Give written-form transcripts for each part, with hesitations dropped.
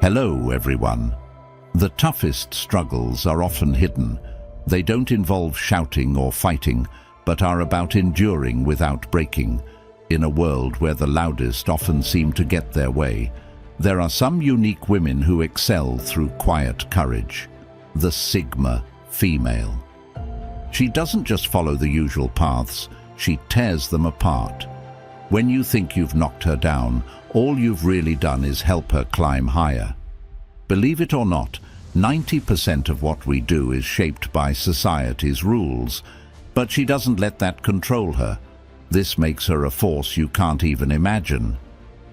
Hello, everyone. The toughest struggles are often hidden. They don't involve shouting or fighting, but are about enduring without breaking. In a world where the loudest often seem to get their way, there are some unique women who excel through quiet courage. The Sigma female. She doesn't just follow the usual paths, she tears them apart. When you think you've knocked her down, all you've really done is help her climb higher. Believe it or not, 90% of what we do is shaped by society's rules, but she doesn't let that control her. This makes her a force you can't even imagine.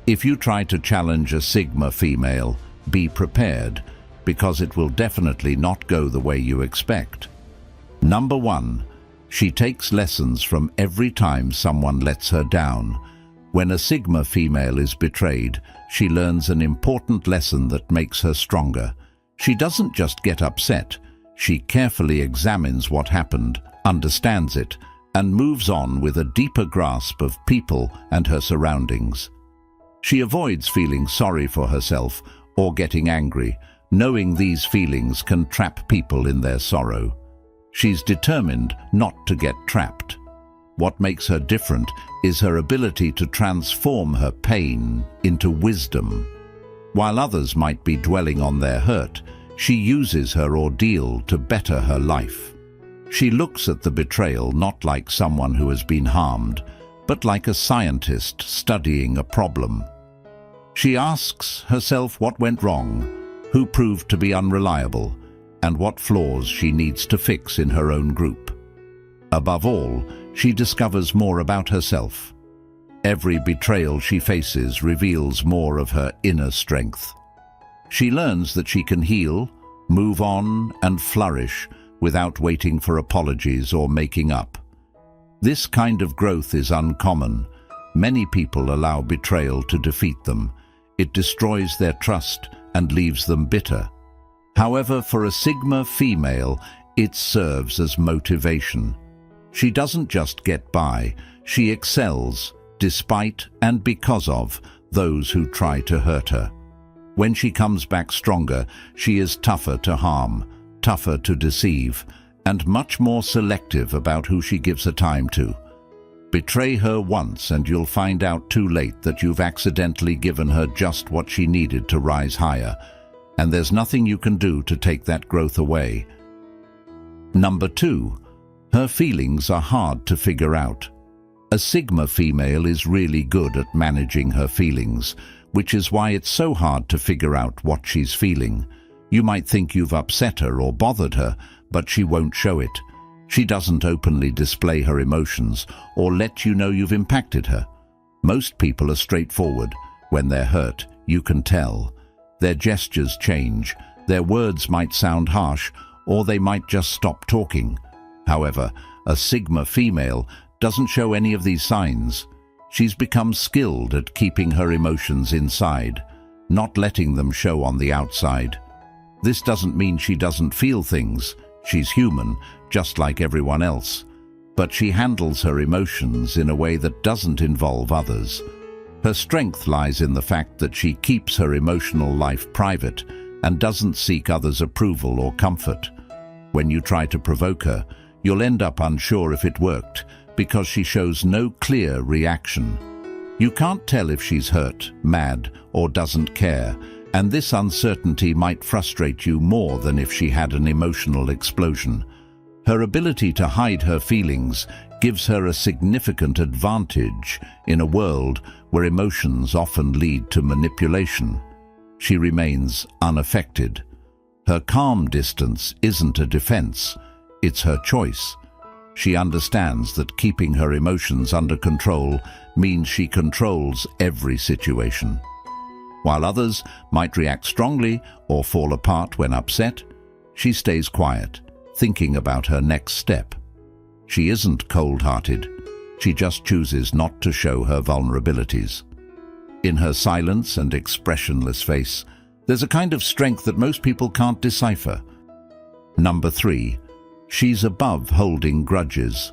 If you try to challenge a Sigma female, be prepared, because it will definitely not go the way you expect. Number 1. She takes lessons from every time someone lets her down. When a Sigma female is betrayed, she learns an important lesson that makes her stronger. She doesn't just get upset. She carefully examines what happened, understands it, and moves on with a deeper grasp of people and her surroundings. She avoids feeling sorry for herself or getting angry, knowing these feelings can trap people in their sorrow. She's determined not to get trapped. What makes her different is her ability to transform her pain into wisdom. While others might be dwelling on their hurt, she uses her ordeal to better her life. She looks at the betrayal not like someone who has been harmed, but like a scientist studying a problem. She asks herself what went wrong, who proved to be unreliable, and what flaws she needs to fix in her own group. Above all, she discovers more about herself. Every betrayal she faces reveals more of her inner strength. She learns that she can heal, move on, and flourish without waiting for apologies or making up. This kind of growth is uncommon. Many people allow betrayal to defeat them. It destroys their trust and leaves them bitter. However, for a Sigma female, it serves as motivation. She doesn't just get by, she excels, despite and because of those who try to hurt her. When she comes back stronger, she is tougher to harm, tougher to deceive, and much more selective about who she gives her time to. Betray her once and you'll find out too late that you've accidentally given her just what she needed to rise higher, and there's nothing you can do to take that growth away. Number 2. Her feelings are hard to figure out. A Sigma female is really good at managing her feelings, which is why it's so hard to figure out what she's feeling. You might think you've upset her or bothered her, but she won't show it. She doesn't openly display her emotions or let you know you've impacted her. Most people are straightforward. When they're hurt, you can tell. Their gestures change, their words might sound harsh, or they might just stop talking. However, a Sigma female doesn't show any of these signs. She's become skilled at keeping her emotions inside, not letting them show on the outside. This doesn't mean she doesn't feel things. She's human, just like everyone else. But she handles her emotions in a way that doesn't involve others. Her strength lies in the fact that she keeps her emotional life private and doesn't seek others' approval or comfort. When you try to provoke her, you'll end up unsure if it worked, because she shows no clear reaction. You can't tell if she's hurt, mad, or doesn't care, and this uncertainty might frustrate you more than if she had an emotional explosion. Her ability to hide her feelings gives her a significant advantage in a world where emotions often lead to manipulation. She remains unaffected. Her calm distance isn't a defense, it's her choice. She understands that keeping her emotions under control means she controls every situation. While others might react strongly or fall apart when upset, she stays quiet, thinking about her next step. She isn't cold-hearted. She just chooses not to show her vulnerabilities. In her silence and expressionless face, there's a kind of strength that most people can't decipher. Number 3. She's above holding grudges.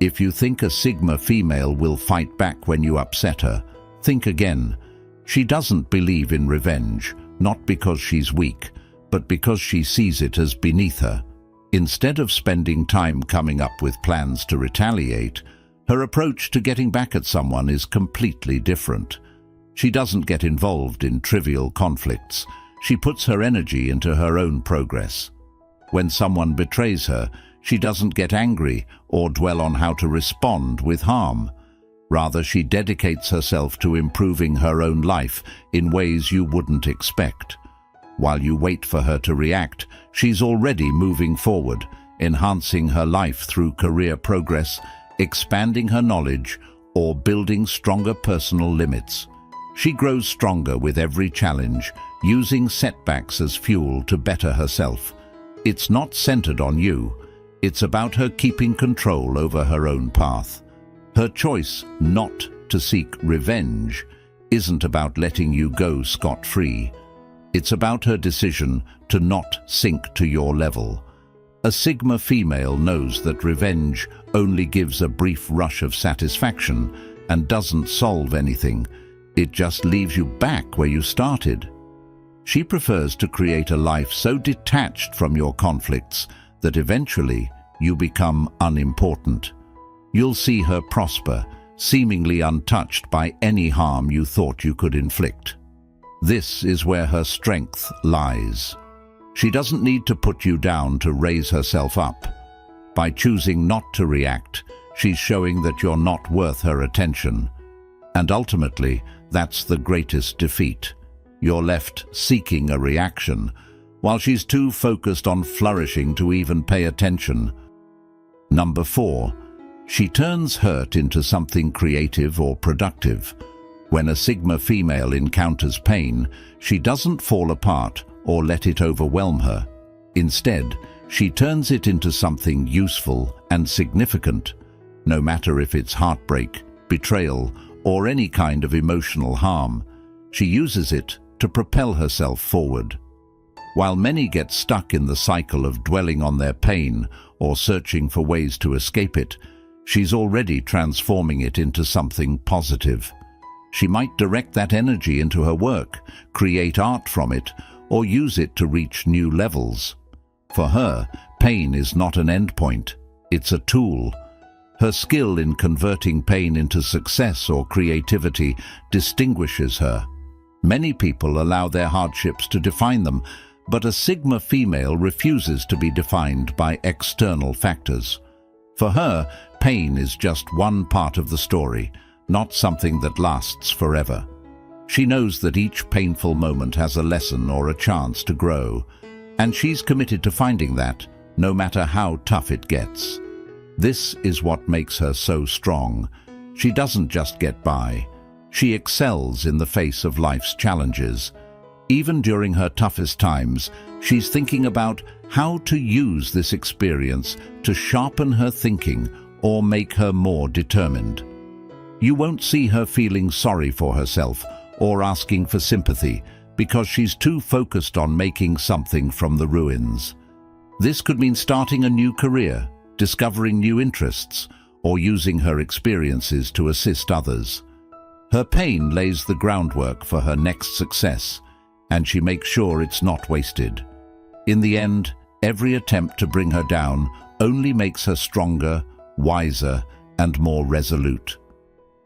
If you think a Sigma female will fight back when you upset her, think again. She doesn't believe in revenge, not because she's weak, but because she sees it as beneath her. Instead of spending time coming up with plans to retaliate, her approach to getting back at someone is completely different. She doesn't get involved in trivial conflicts. She puts her energy into her own progress. When someone betrays her, she doesn't get angry or dwell on how to respond with harm. Rather, she dedicates herself to improving her own life in ways you wouldn't expect. While you wait for her to react, she's already moving forward, enhancing her life through career progress, expanding her knowledge, or building stronger personal limits. She grows stronger with every challenge, using setbacks as fuel to better herself. It's not centered on you. It's about her keeping control over her own path. Her choice not to seek revenge isn't about letting you go scot-free. It's about her decision to not sink to your level. A Sigma female knows that revenge only gives a brief rush of satisfaction and doesn't solve anything. It just leaves you back where you started. She prefers to create a life so detached from your conflicts that eventually you become unimportant. You'll see her prosper, seemingly untouched by any harm you thought you could inflict. This is where her strength lies. She doesn't need to put you down to raise herself up. By choosing not to react, she's showing that you're not worth her attention. And ultimately, that's the greatest defeat. You're left seeking a reaction, while she's too focused on flourishing to even pay attention. Number 4. She turns hurt into something creative or productive. When a Sigma female encounters pain, she doesn't fall apart or let it overwhelm her. Instead, she turns it into something useful and significant, no matter if it's heartbreak, betrayal, or any kind of emotional harm. She uses it to propel herself forward. While many get stuck in the cycle of dwelling on their pain or searching for ways to escape it, she's already transforming it into something positive. She might direct that energy into her work, create art from it, or use it to reach new levels. For her, pain is not an endpoint, it's a tool. Her skill in converting pain into success or creativity distinguishes her. Many people allow their hardships to define them, but a Sigma female refuses to be defined by external factors. For her, pain is just one part of the story, not something that lasts forever. She knows that each painful moment has a lesson or a chance to grow, and she's committed to finding that, no matter how tough it gets. This is what makes her so strong. She doesn't just get by. She excels in the face of life's challenges. Even during her toughest times, she's thinking about how to use this experience to sharpen her thinking or make her more determined. You won't see her feeling sorry for herself or asking for sympathy because she's too focused on making something from the ruins. This could mean starting a new career, discovering new interests, or using her experiences to assist others. Her pain lays the groundwork for her next success, and she makes sure it's not wasted. In the end, every attempt to bring her down only makes her stronger, wiser, and more resolute.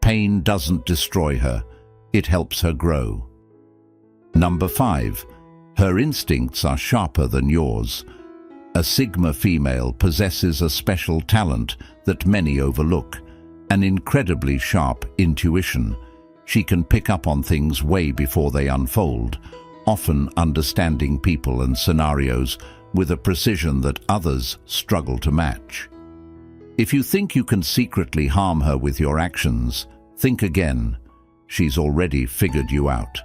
Pain doesn't destroy her, it helps her grow. Number 5. Her instincts are sharper than yours. A Sigma female possesses a special talent that many overlook, an incredibly sharp intuition. She can pick up on things way before they unfold, often understanding people and scenarios with a precision that others struggle to match. If you think you can secretly harm her with your actions, think again. She's already figured you out.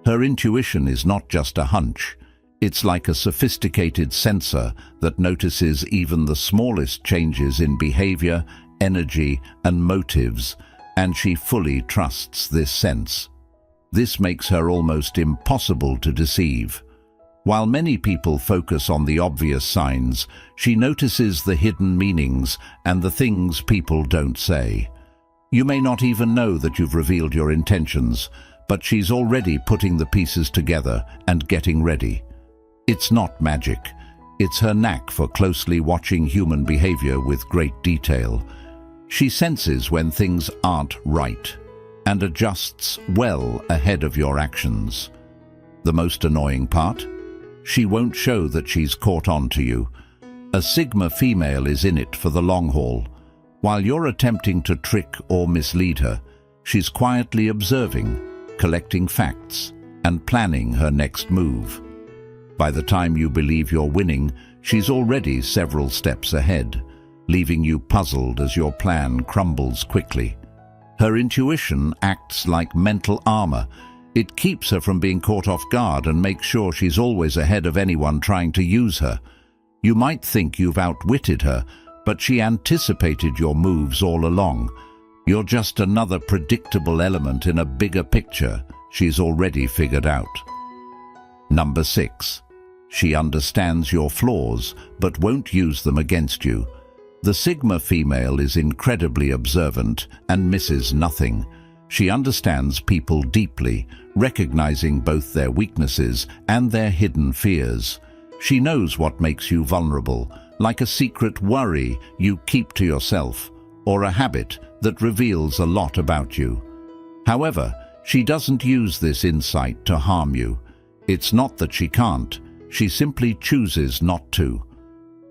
Her intuition is not just a hunch. It's like a sophisticated sensor that notices even the smallest changes in behavior, energy, and motives, and she fully trusts this sense. This makes her almost impossible to deceive. While many people focus on the obvious signs, she notices the hidden meanings and the things people don't say. You may not even know that you've revealed your intentions, but she's already putting the pieces together and getting ready. It's not magic. It's her knack for closely watching human behavior with great detail. She senses when things aren't right and adjusts well ahead of your actions. The most annoying part? She won't show that she's caught on to you. A Sigma female is in it for the long haul. While you're attempting to trick or mislead her, she's quietly observing, collecting facts, and planning her next move. By the time you believe you're winning, she's already several steps ahead, leaving you puzzled as your plan crumbles quickly. Her intuition acts like mental armor. It keeps her from being caught off guard and makes sure she's always ahead of anyone trying to use her. You might think you've outwitted her, but she anticipated your moves all along. You're just another predictable element in a bigger picture she's already figured out. Number 6. She understands your flaws, but won't use them against you. The Sigma female is incredibly observant and misses nothing. She understands people deeply, recognizing both their weaknesses and their hidden fears. She knows what makes you vulnerable, like a secret worry you keep to yourself, or a habit that reveals a lot about you. However, she doesn't use this insight to harm you. It's not that she can't, she simply chooses not to.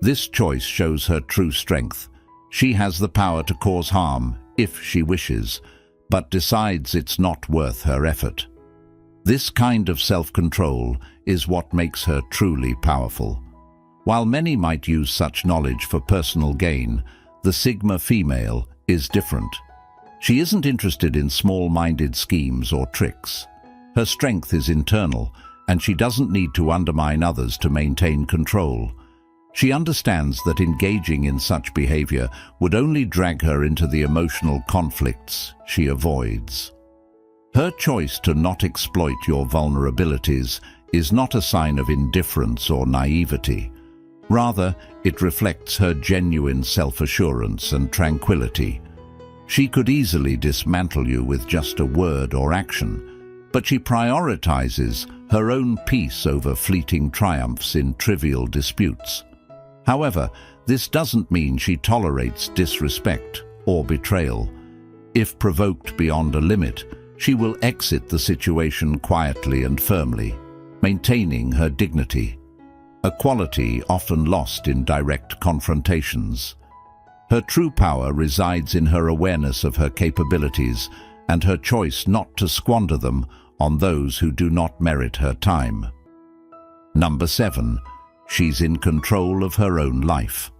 This choice shows her true strength. She has the power to cause harm, if she wishes, but decides it's not worth her effort. This kind of self-control is what makes her truly powerful. While many might use such knowledge for personal gain, the Sigma female is different. She isn't interested in small-minded schemes or tricks. Her strength is internal, and she doesn't need to undermine others to maintain control. She understands that engaging in such behavior would only drag her into the emotional conflicts she avoids. Her choice to not exploit your vulnerabilities is not a sign of indifference or naivety. Rather, it reflects her genuine self-assurance and tranquility. She could easily dismantle you with just a word or action, but she prioritizes her own peace over fleeting triumphs in trivial disputes. However, this doesn't mean she tolerates disrespect or betrayal. If provoked beyond a limit, she will exit the situation quietly and firmly, maintaining her dignity, a quality often lost in direct confrontations. Her true power resides in her awareness of her capabilities and her choice not to squander them on those who do not merit her time. Number 7. She's in control of her own life.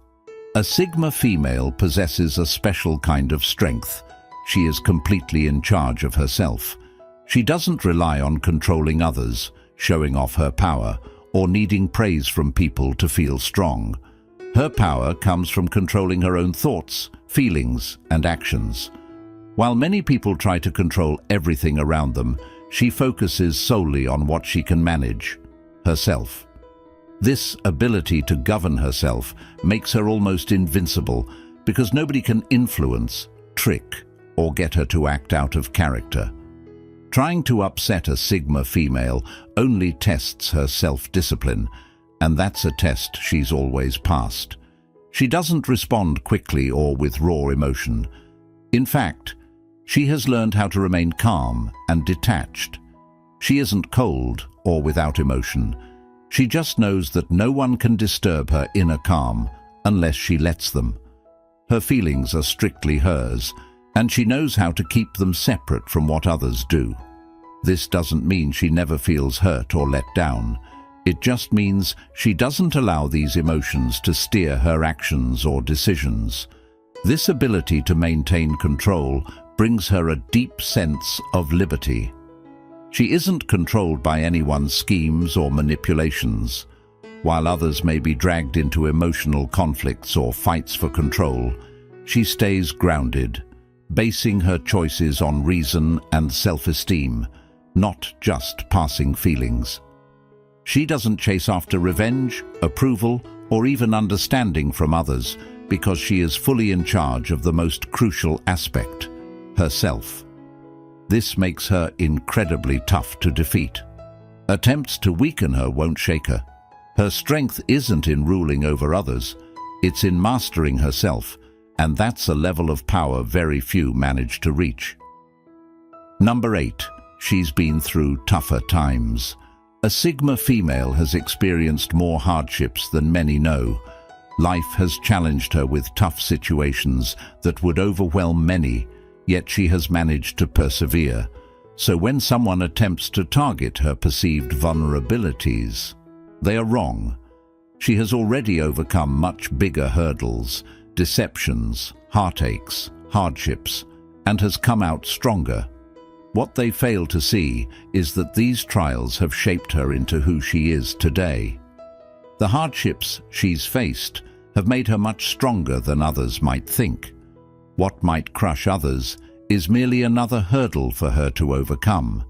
A Sigma female possesses a special kind of strength. She is completely in charge of herself. She doesn't rely on controlling others, showing off her power, or needing praise from people to feel strong. Her power comes from controlling her own thoughts, feelings, and actions. While many people try to control everything around them, she focuses solely on what she can manage, herself. This ability to govern herself makes her almost invincible because nobody can influence, trick, or get her to act out of character. Trying to upset a Sigma female only tests her self-discipline, and that's a test she's always passed. She doesn't respond quickly or with raw emotion. In fact, she has learned how to remain calm and detached. She isn't cold or without emotion. She just knows that no one can disturb her inner calm unless she lets them. Her feelings are strictly hers, and she knows how to keep them separate from what others do. This doesn't mean she never feels hurt or let down. It just means she doesn't allow these emotions to steer her actions or decisions. This ability to maintain control brings her a deep sense of liberty. She isn't controlled by anyone's schemes or manipulations. While others may be dragged into emotional conflicts or fights for control, she stays grounded, basing her choices on reason and self-esteem, not just passing feelings. She doesn't chase after revenge, approval, or even understanding from others because she is fully in charge of the most crucial aspect, herself. This makes her incredibly tough to defeat. Attempts to weaken her won't shake her. Her strength isn't in ruling over others, it's in mastering herself, and that's a level of power very few manage to reach. Number 8. She's been through tougher times. A Sigma female has experienced more hardships than many know. Life has challenged her with tough situations that would overwhelm many, yet she has managed to persevere. So when someone attempts to target her perceived vulnerabilities, they are wrong. She has already overcome much bigger hurdles, deceptions, heartaches, hardships, and has come out stronger. What they fail to see is that these trials have shaped her into who she is today. The hardships she's faced have made her much stronger than others might think. What might crush others is merely another hurdle for her to overcome.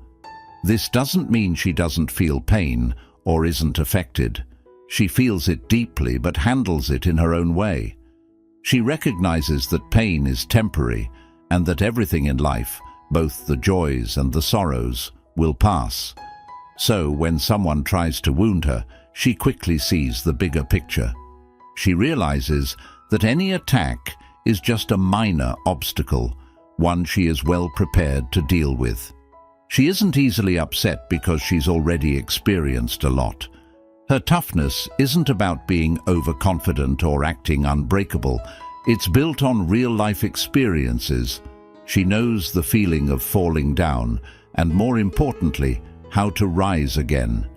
This doesn't mean she doesn't feel pain or isn't affected. She feels it deeply but handles it in her own way. She recognizes that pain is temporary and that everything in life, both the joys and the sorrows, will pass. So when someone tries to wound her, she quickly sees the bigger picture. She realizes that any attack is just a minor obstacle, one she is well prepared to deal with. She isn't easily upset because she's already experienced a lot. Her toughness isn't about being overconfident or acting unbreakable. It's built on real-life experiences. She knows the feeling of falling down and, more importantly, how to rise again.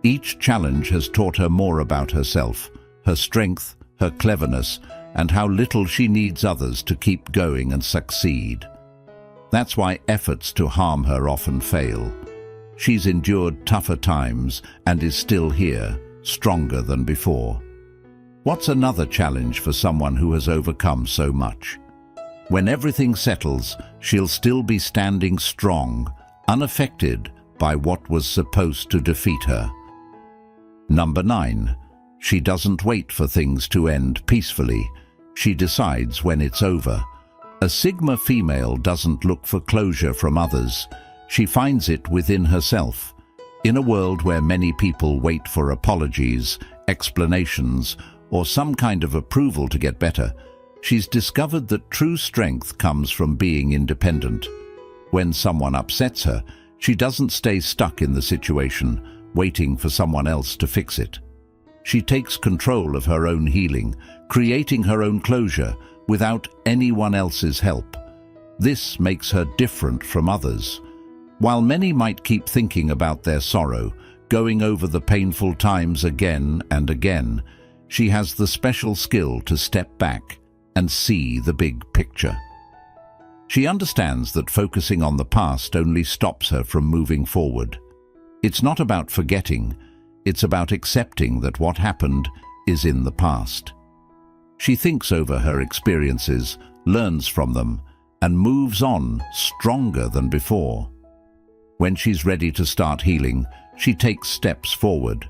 Each challenge has taught her more about herself, her strength, her cleverness, and how little she needs others to keep going and succeed. That's why efforts to harm her often fail. She's endured tougher times and is still here, stronger than before. What's another challenge for someone who has overcome so much? When everything settles, she'll still be standing strong, unaffected by what was supposed to defeat her. Number 9. She doesn't wait for things to end peacefully. She decides when it's over. A Sigma female doesn't look for closure from others. She finds it within herself. In a world where many people wait for apologies, explanations, or some kind of approval to get better, she's discovered that true strength comes from being independent. When someone upsets her, she doesn't stay stuck in the situation, waiting for someone else to fix it. She takes control of her own healing, creating her own closure without anyone else's help. This makes her different from others. While many might keep thinking about their sorrow, going over the painful times again and again, she has the special skill to step back and see the big picture. She understands that focusing on the past only stops her from moving forward. It's not about forgetting, it's about accepting that what happened is in the past. She thinks over her experiences, learns from them, and moves on stronger than before. When she's ready to start healing, she takes steps forward.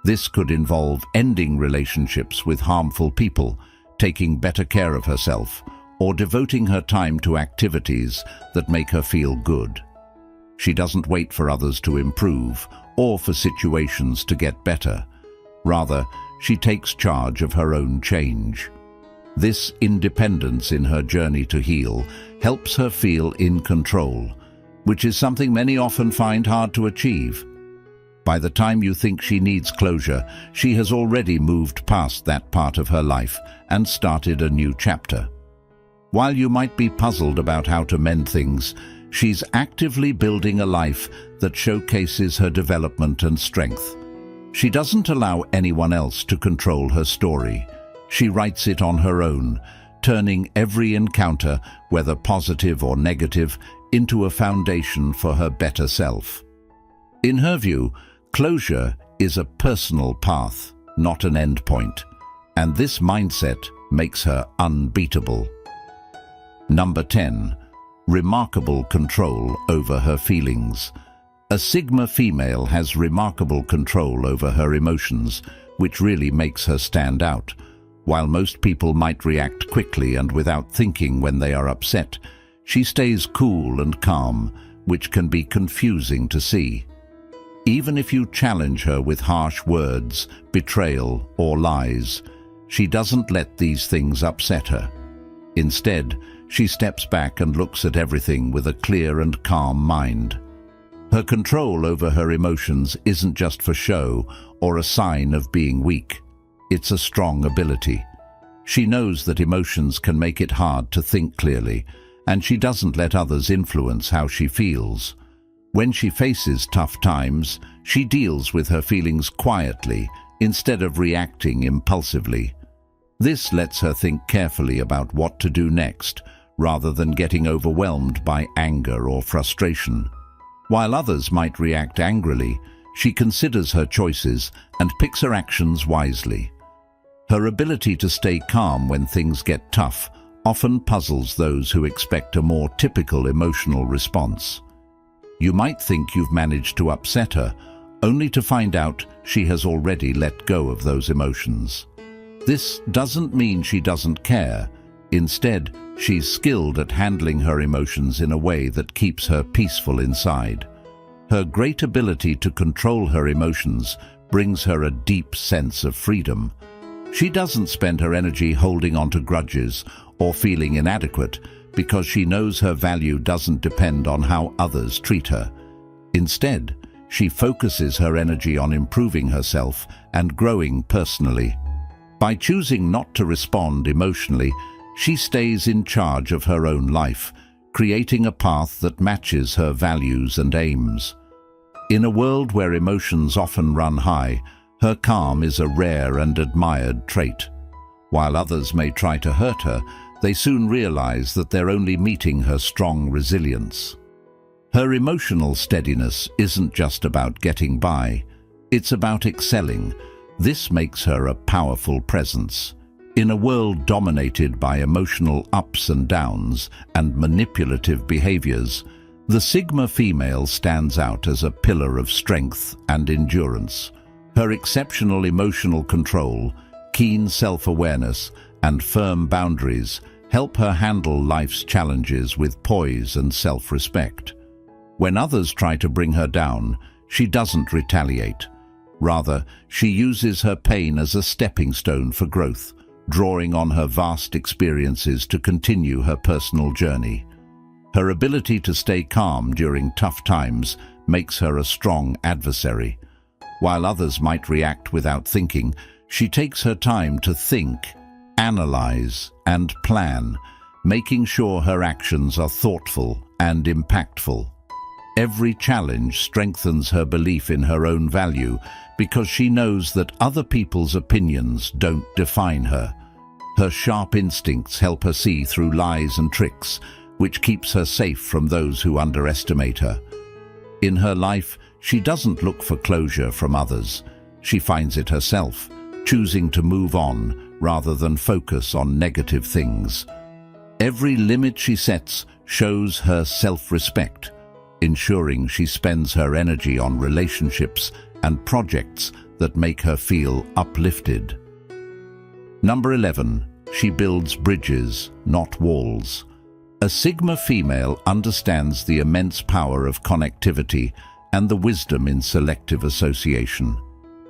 This could involve ending relationships with harmful people, taking better care of herself, or devoting her time to activities that make her feel good. She doesn't wait for others to improve or for situations to get better. Rather, she takes charge of her own change. This independence in her journey to heal helps her feel in control, which is something many often find hard to achieve. By the time you think she needs closure, she has already moved past that part of her life and started a new chapter. While you might be puzzled about how to mend things, she's actively building a life that showcases her development and strength. She doesn't allow anyone else to control her story. She writes it on her own, turning every encounter, whether positive or negative, into a foundation for her better self. In her view, closure is a personal path, not an endpoint, and this mindset makes her unbeatable. Number 10. Remarkable control over her feelings. A Sigma female has remarkable control over her emotions, which really makes her stand out. While most people might react quickly and without thinking when they are upset, she stays cool and calm, which can be confusing to see. Even if you challenge her with harsh words, betrayal, or lies, she doesn't let these things upset her. Instead, she steps back and looks at everything with a clear and calm mind. Her control over her emotions isn't just for show or a sign of being weak. It's a strong ability. She knows that emotions can make it hard to think clearly, and she doesn't let others influence how she feels. When she faces tough times, she deals with her feelings quietly instead of reacting impulsively. This lets her think carefully about what to do next, rather than getting overwhelmed by anger or frustration. While others might react angrily, she considers her choices and picks her actions wisely. Her ability to stay calm when things get tough often puzzles those who expect a more typical emotional response. You might think you've managed to upset her, only to find out she has already let go of those emotions. This doesn't mean she doesn't care. Instead, she's skilled at handling her emotions in a way that keeps her peaceful inside. Her great ability to control her emotions brings her a deep sense of freedom. She doesn't spend her energy holding on to grudges or feeling inadequate because she knows her value doesn't depend on how others treat her. Instead, she focuses her energy on improving herself and growing personally. By choosing not to respond emotionally, she stays in charge of her own life, creating a path that matches her values and aims. In a world where emotions often run high, her calm is a rare and admired trait. While others may try to hurt her, they soon realize that they're only meeting her strong resilience. Her emotional steadiness isn't just about getting by, it's about excelling. This makes her a powerful presence. In a world dominated by emotional ups and downs and manipulative behaviors, the Sigma female stands out as a pillar of strength and endurance. Her exceptional emotional control, keen self-awareness, and firm boundaries help her handle life's challenges with poise and self-respect. When others try to bring her down, she doesn't retaliate. Rather, she uses her pain as a stepping stone for growth, drawing on her vast experiences to continue her personal journey. Her ability to stay calm during tough times makes her a strong adversary. While others might react without thinking, she takes her time to think, analyze, and plan, making sure her actions are thoughtful and impactful. Every challenge strengthens her belief in her own value because she knows that other people's opinions don't define her. Her sharp instincts help her see through lies and tricks, which keeps her safe from those who underestimate her. In her life, she doesn't look for closure from others. She finds it herself, choosing to move on rather than focus on negative things. Every limit she sets shows her self-respect, ensuring she spends her energy on relationships and projects that make her feel uplifted. Number 11. She builds bridges, not walls. A Sigma female understands the immense power of connectivity and the wisdom in selective association.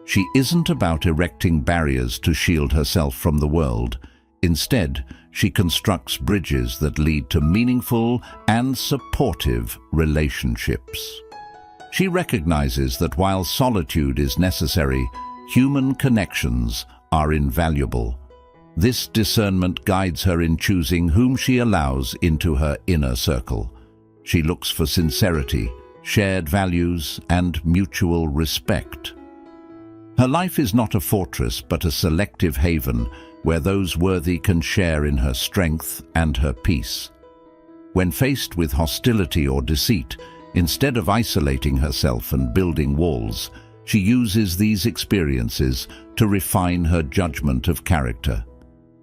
She isn't about erecting barriers to shield herself from the world. Instead, she constructs bridges that lead to meaningful and supportive relationships. She recognizes that while solitude is necessary, human connections are invaluable. This discernment guides her in choosing whom she allows into her inner circle. She looks for sincerity, shared values, and mutual respect. Her life is not a fortress but a selective haven where those worthy can share in her strength and her peace. When faced with hostility or deceit, instead of isolating herself and building walls, she uses these experiences to refine her judgment of character.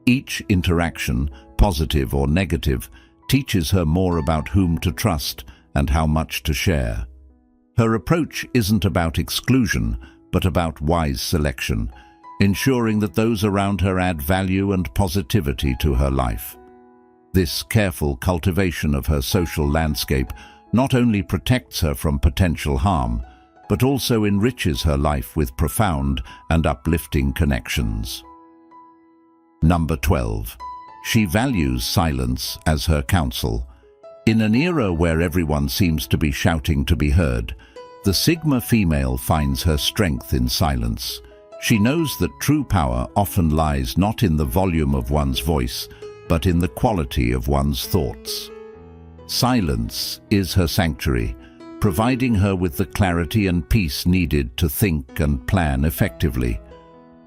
Each interaction, positive or negative, teaches her more about whom to trust and how much to share. Her approach isn't about exclusion, but about wise selection, ensuring that those around her add value and positivity to her life. This careful cultivation of her social landscape not only protects her from potential harm, but also enriches her life with profound and uplifting connections. Number 12. She values silence as her counsel. In an era where everyone seems to be shouting to be heard, the Sigma female finds her strength in silence. She knows that true power often lies not in the volume of one's voice, but in the quality of one's thoughts. Silence is her sanctuary, providing her with the clarity and peace needed to think and plan effectively.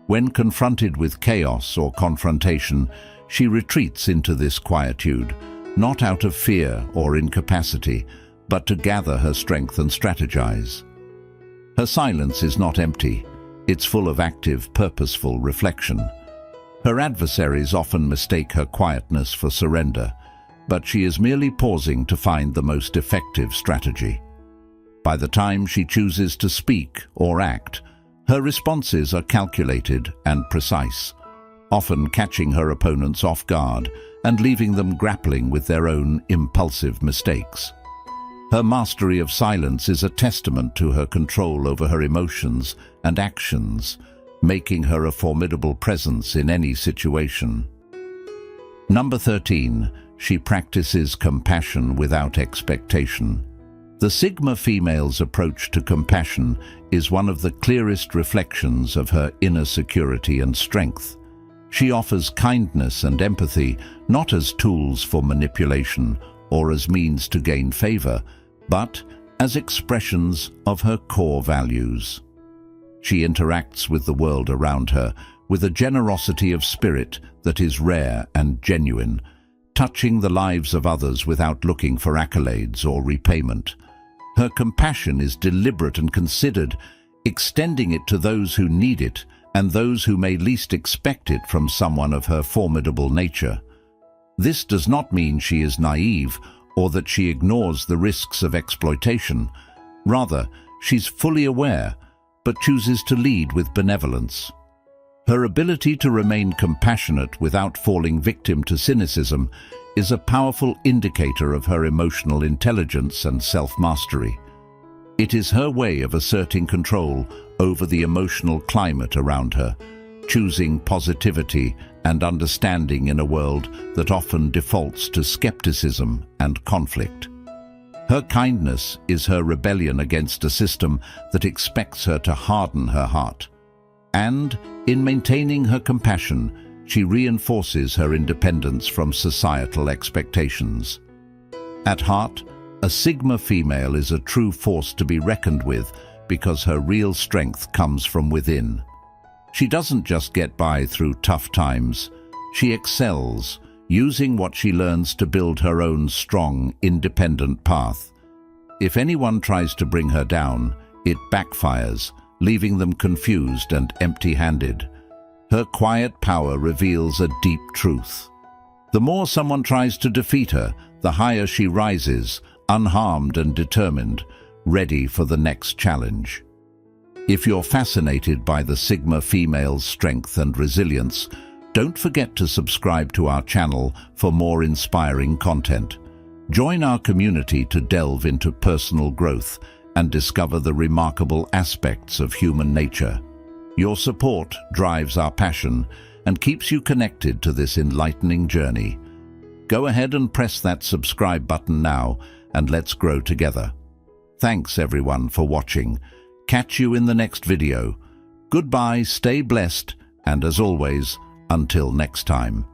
When confronted with chaos or confrontation, she retreats into this quietude, not out of fear or incapacity, but to gather her strength and strategize. Her silence is not empty. It's full of active, purposeful reflection. Her adversaries often mistake her quietness for surrender, but she is merely pausing to find the most effective strategy. By the time she chooses to speak or act, her responses are calculated and precise, often catching her opponents off guard and leaving them grappling with their own impulsive mistakes. Her mastery of silence is a testament to her control over her emotions and actions, making her a formidable presence in any situation. Number 13. She practices compassion without expectation. The Sigma female's approach to compassion is one of the clearest reflections of her inner security and strength. She offers kindness and empathy not as tools for manipulation or as means to gain favor, but as expressions of her core values. She interacts with the world around her with a generosity of spirit that is rare and genuine, touching the lives of others without looking for accolades or repayment. Her compassion is deliberate and considered, extending it to those who need it and those who may least expect it from someone of her formidable nature. This does not mean she is naive or that she ignores the risks of exploitation. Rather, she's fully aware, but chooses to lead with benevolence. Her ability to remain compassionate without falling victim to cynicism is a powerful indicator of her emotional intelligence and self-mastery. It is her way of asserting control over the emotional climate around her, choosing positivity and understanding in a world that often defaults to skepticism and conflict. Her kindness is her rebellion against a system that expects her to harden her heart. And, in maintaining her compassion, she reinforces her independence from societal expectations. At heart, a Sigma female is a true force to be reckoned with because her real strength comes from within. She doesn't just get by through tough times. She excels, using what she learns to build her own strong, independent path. If anyone tries to bring her down, it backfires, leaving them confused and empty-handed. Her quiet power reveals a deep truth. The more someone tries to defeat her, the higher she rises, unharmed and determined, ready for the next challenge. If you're fascinated by the Sigma female's strength and resilience, don't forget to subscribe to our channel for more inspiring content. Join our community to delve into personal growth and discover the remarkable aspects of human nature. Your support drives our passion and keeps you connected to this enlightening journey. Go ahead and press that subscribe button now, and let's grow together. Thanks everyone for watching. Catch you in the next video. Goodbye, stay blessed, and as always, until next time.